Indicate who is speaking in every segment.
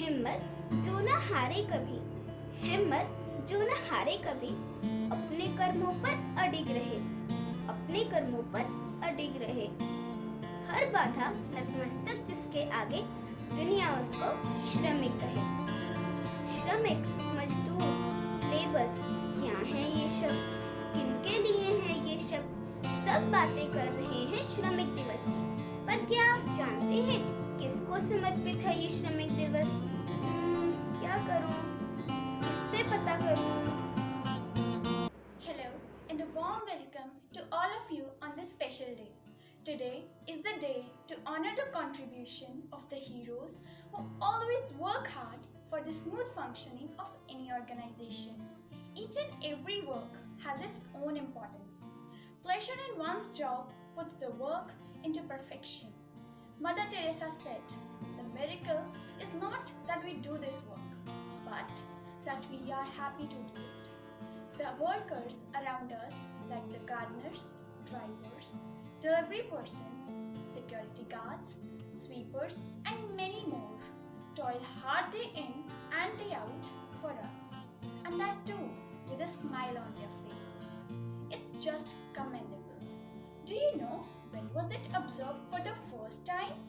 Speaker 1: हिम्मत जो न हारे कभी, हिम्मत जो न हारे कभी, अपने कर्मों पर अडिग रहे, अपने कर्मों पर अडिग रहे। हर बाधा नतमस्तक जिसके आगे, दुनिया उसको श्रमिक कहे। श्रमिक, मजदूर, लेबर, क्या है ये शब्द, किनके लिए है ये शब्द? सब बातें कर रहे हैं श्रमिक दिवस की, पर क्या आप जानते हैं किसको समर्पित है ये श्रमिक दिवस? क्या करूं, किससे पता करूं?
Speaker 2: Hello and a warm welcome to all of you on this special day. Today is the day to honor the contribution of the heroes who always work hard for the smooth functioning of any organization. Each and every work has its own importance. Pleasure in one's job puts the work into perfection. Mother Teresa said, "The miracle is not that we do this work, but that we are happy to do it." The workers around us, like the gardeners, drivers, delivery persons, security guards, sweepers, and many more, toil hard day in and day out for us, and that too with a smile on their face. It's just commendable. Do you know when was it observed for the first time?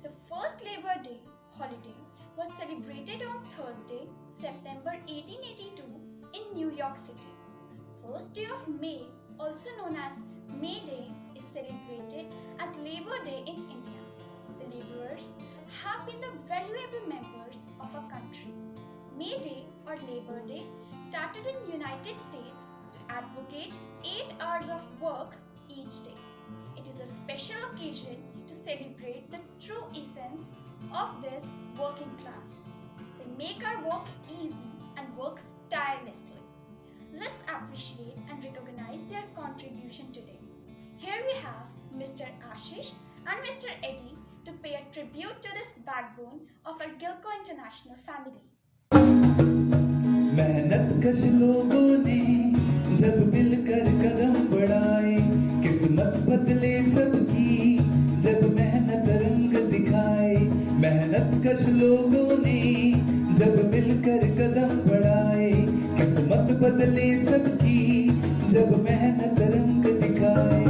Speaker 2: The first Labor Day holiday was celebrated on Thursday, September 1882 in New York City. First day of May, also known as May Day, is celebrated as Labor Day in India. The laborers have been the valuable members of our country. May Day or Labor Day started in United States to advocate 8 hours of work each day. It is a special occasion to celebrate the true essence of this working class. They make our work easy and work tirelessly. Let's appreciate and recognize their contribution today. Here we have Mr. Ashish and Mr. Eddie to pay a tribute to this backbone of our Gilco International family.
Speaker 3: मेहनत कश लोगों ने जब मिलकर कदम बढ़ाए, किस्मत बदले सबकी जब मेहनत रंग दिखाए। मेहनत कश लोगों ने जब मिलकर कदम बढ़ाए, किस्मत बदले सबकी जब मेहनत रंग दिखाए।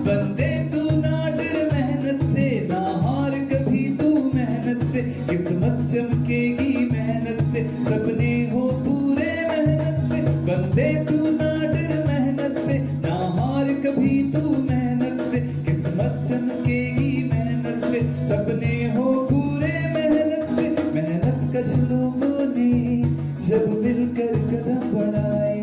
Speaker 3: बंदे तू ना डर मेहनत से, ना हार कभी तू मेहनत से, किस्मत चमकेगी मेहनत से, सपने हो पूरे मेहनत से। बंदे तू ना डर मेहनत से, ना हार कभी तू मेहनत से, किस्मत चमकेगी मेहनत से, सपने हो पूरे मेहनत से। मेहनत कश लोगों ने जब मिलकर कदम बढ़ाए।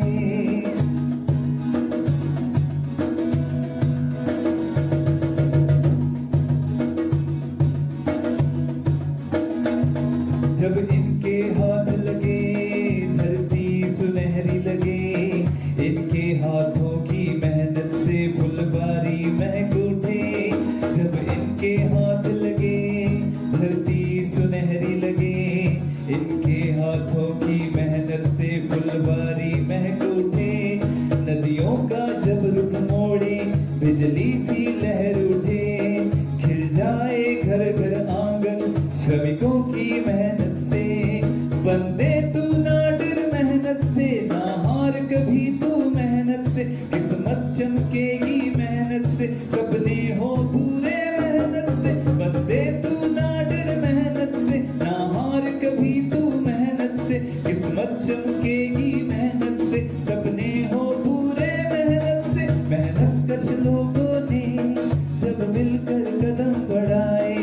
Speaker 3: जब इनके हाथ लगे धरती सुनहरी लगे, इनके हाथों की मेहनत से फुलबारी महक उठे। जब इनके हाथ लगे धरती सुनहरी लगे, इनके हाथों की मेहनत से फुलबारी महक उठे। नदियों का जब रुख मोड़े बिजली सी लहर उठे, खिल जाए घर घर आंगन श्रमिकों की मेहनत से। बंदे तू ना डर मेहनत से, ना हार कभी तू मेहनत से, किस्मत चमकेगी मेहनत से, सपने हो पूरे मेहनत से। बंदे तू ना डर मेहनत से, ना हार कभी तू मेहनत से, किस्मत चमकेगी मेहनत से, सपने हो पूरे मेहनत से। मेहनत कश लोगों ने जब मिलकर कदम बढ़ाए।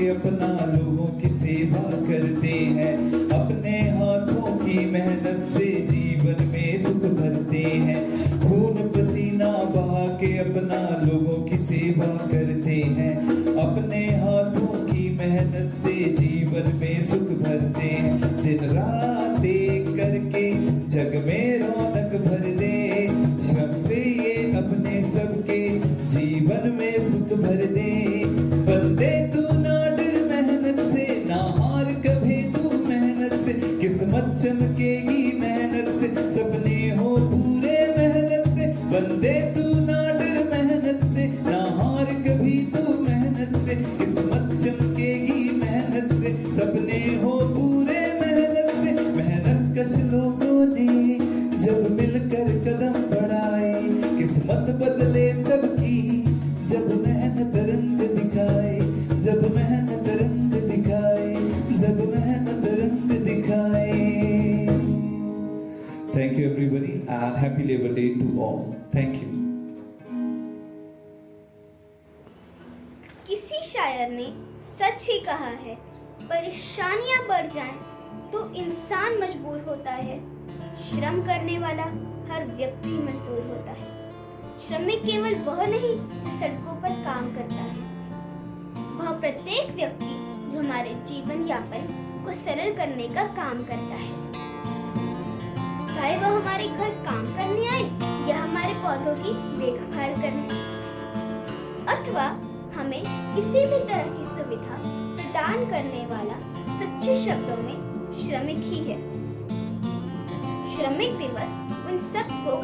Speaker 3: अपना लोगों की सेवा करते हैं, अपने हाथों की मेहनत से जीवन में सुख भरते हैं। खून पसीना बहा के अपना लोगों की सेवा करते हैं, अपने हाथों की मेहनत से जीवन में सुख भरते हैं। दिन रात एक करके जग में रौनक भर दे, श्रम से ये अपने सबके भर दे। बंदे तू ना डर मेहनत से, ना हार कभी तू मेहनत से, किस्मत चमकेगी मेहनत से, सपने हो पूरे मेहनत से। बंदे तू ना डर मेहनत से, ना हार कभी तू मेहनत से, किस्मत चमकेगी मेहनत से, सपने हो पूरे मेहनत से। मेहनत कश लोगों ने जब मिलकर कदम बढ़ाए, किस्मत बदले सबकी जब मेहनत रंग दिखाए, जब मेहनत रंग दिखाए, जब मेहनत रंग दिखाए। Thank you everybody and happy Labor Day to all. Thank you.
Speaker 1: किसी शायर ने सच ही कहा है, परेशानियां बढ़ जाएं तो इंसान मजबूर होता है, श्रम करने वाला हर व्यक्ति मजदूर होता है। श्रमिक केवल वह नहीं जो सड़कों पर काम करता है, वह प्रत्येक व्यक्ति जो हमारे जीवन यापन को सरल करने का काम करता है। चाहे वह हमारे घर काम करने आए या हमारे पौधों की देखभाल करने, अथवा हमें किसी भी तरह की सुविधा प्रदान करने वाला सच्चे शब्दों में श्रमिक ही है। श्रमिक दिवस उन सबको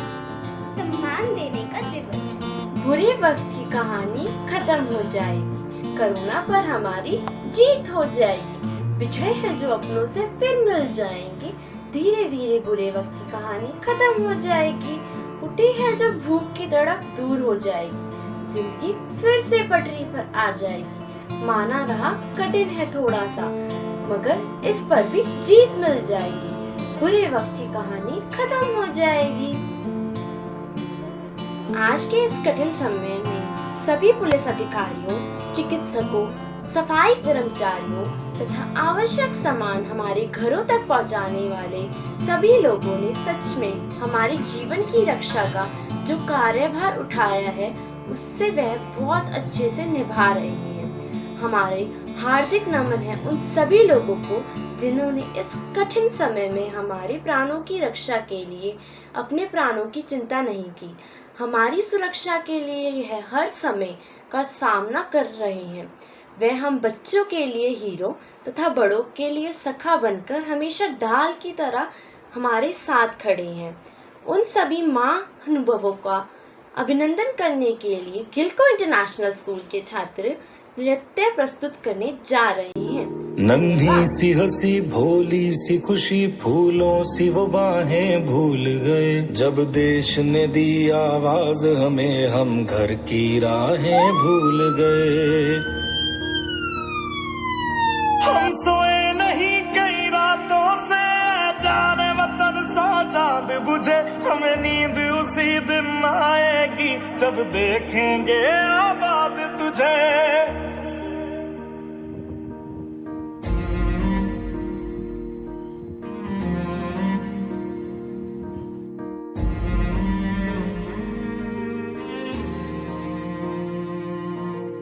Speaker 1: सम्मान देने का दिवस है।
Speaker 4: बुरे वक्त की कहानी खत्म हो जाएगी, करुणा पर हमारी जीत हो जाएगी। बिछड़े हैं जो अपनों से फिर मिल जाएंगे, धीरे धीरे बुरे वक्त की कहानी खत्म हो जाएगी। उठी है जब भूख की तड़प दूर हो जाएगी, जिंदगी फिर से पटरी पर आ जाएगी। माना रहा कठिन है थोड़ा सा, मगर इस पर भी जीत मिल जाएगी। बुरे वक्त की कहानी खत्म हो जाएगी। आज के इस कठिन समय में सभी पुलिस अधिकारियों, चिकित्सकों, सफाई कर्मचारियों तथा आवश्यक सामान हमारे घरों तक पहुंचाने वाले सभी लोगों ने सच में हमारे जीवन की रक्षा का जो कार्यभार उठाया है, उससे वह बहुत अच्छे से निभा रहे हैं। हमारे हार्दिक नमन है उन सभी लोगों को जिन्होंने इस कठिन समय में हमारे प्राणों की रक्षा के लिए अपने प्राणों की चिंता नहीं की। हमारी सुरक्षा के लिए यह हर समय का सामना कर रहे हैं। वह हम बच्चों के लिए हीरो तथा बड़ों के लिए सखा बनकर हमेशा ढाल की तरह हमारे साथ खड़े हैं। उन सभी महानुभवों का अभिनंदन करने के लिए गिलको इंटरनेशनल स्कूल के छात्र नृत्य प्रस्तुत करने जा रहे हैं।
Speaker 5: नन्ही सी हंसी भोली सी खुशी, फूलों सी वो बाहें भूल गए। जब देश ने दी आवाज हमें, हम घर की राहें भूल गए। हम सोए नहीं कई रातों से, जाने वतन सा चांद बुझे। हमें नींद उसी दिन आएगी जब देखेंगे आबाद तुझे।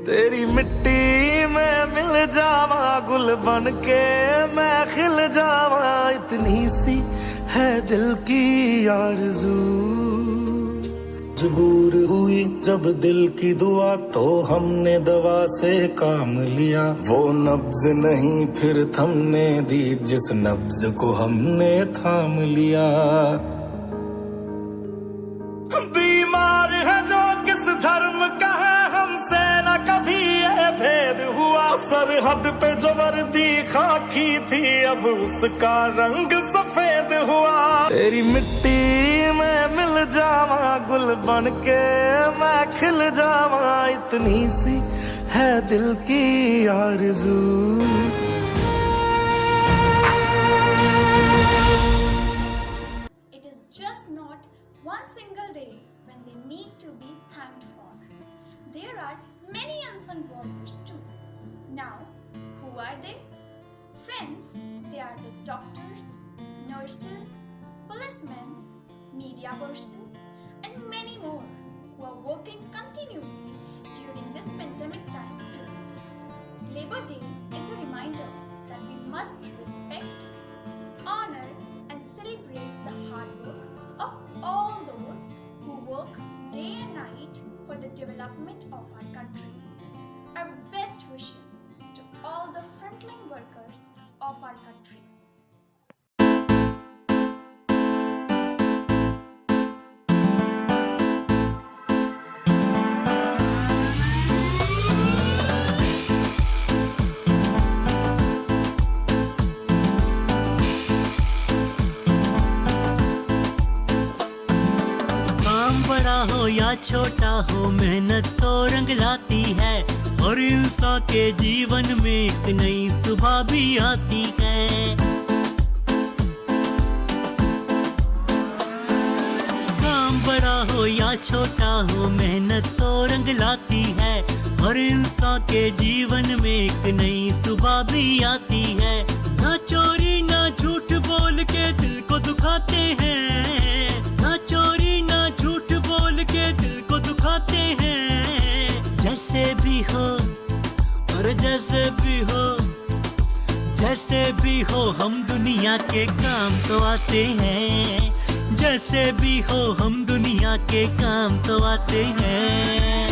Speaker 5: तेरी मिट्टी में मिल जावा, गुल बन के मैं खिल जावा। इतनी सी है दिल की आरज़ू। मजबूर हुई जब दिल की दुआ, तो हमने दवा से काम लिया। वो नब्ज नहीं फिर थमने दी, जिस नब्ज को हमने थाम लिया। बीमार है जो किस धर्म का है, हमसे न कभी ये भेद हुआ। सरहद पे जो वर्दी खाकी थी, अब उसका रंग सफेद हुआ। तेरी मिट्टी में मिल जावा, गुल बन के मैं खिल जावा। इतनी सी है दिल की आरज़ू।
Speaker 2: It is just not one single day when they need to be thanked for. There are many unsung warriors too. Now, who are they? Friends, they are the doctors, nurses, policemen, media persons, and many more who are working continuously during this pandemic time too. Labor Day is a reminder that we must respect, honor, and celebrate the hard work of all those who work day and night for the development of our country. frontline workers of our country.
Speaker 6: काम बड़ा हो या छोटा हो, मेहनत तो रंग लाती है। और इंसान के जीवन में एक नई सुबह भी आती है। काम बड़ा हो या छोटा हो, मेहनत तो रंग लाती है। और इंसान के जीवन में एक नई सुबह भी आती है। ना चोरी ना झूठ बोल के दिल को दुखाते हैं। ना चोरी ना झूठ बोल के दिल को दुखाते हैं। जैसे भी हो और जैसे भी हो, जैसे भी हो हम दुनिया के काम तो आते हैं। जैसे भी हो हम दुनिया के काम तो आते हैं।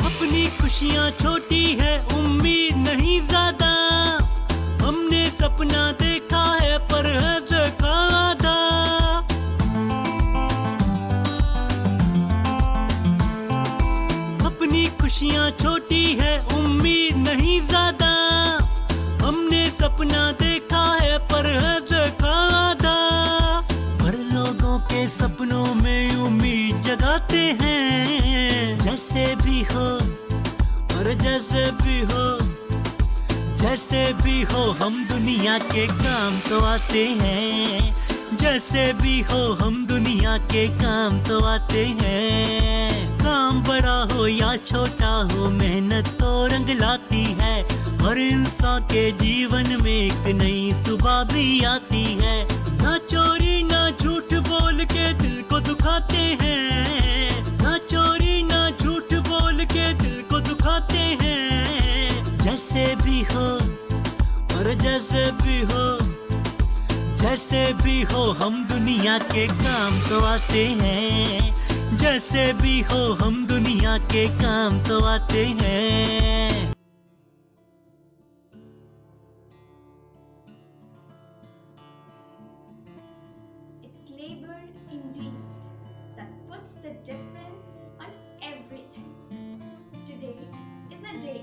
Speaker 6: अपनी खुशियाँ छोटी है, उम्मीद नहीं ज्यादा। हमने सपना देखा है पर है देखा आधा। अपनी खुशियाँ छोटी है, उम्मीद नहीं ज्यादा। हमने सपना देखा है पर है देखा आधा। पर लोगों के सपनों में उम्मीद जगाते हैं। जैसे भी हो और जैसे भी हो, जैसे भी हो हम दुनिया के काम तो आते हैं। जैसे भी हो हम दुनिया के काम तो आते हैं। काम बड़ा हो या छोटा हो, मेहनत तो रंग लाती है। और इंसान के जीवन में एक नई सुबह भी आती है। ना चोरी ना झूठ बोल के दिल को दुखाते हैं। ना चोरी ना झूठ बोल के दिल को दुखाते हैं। जैसे भी हो और जैसे भी हो, जैसे भी हो हम दुनिया के काम तो आते हैं। जैसे भी हो हम दुनिया के काम तो आते हैं।
Speaker 2: It's labor indeed that puts the difference on everything. Today is a day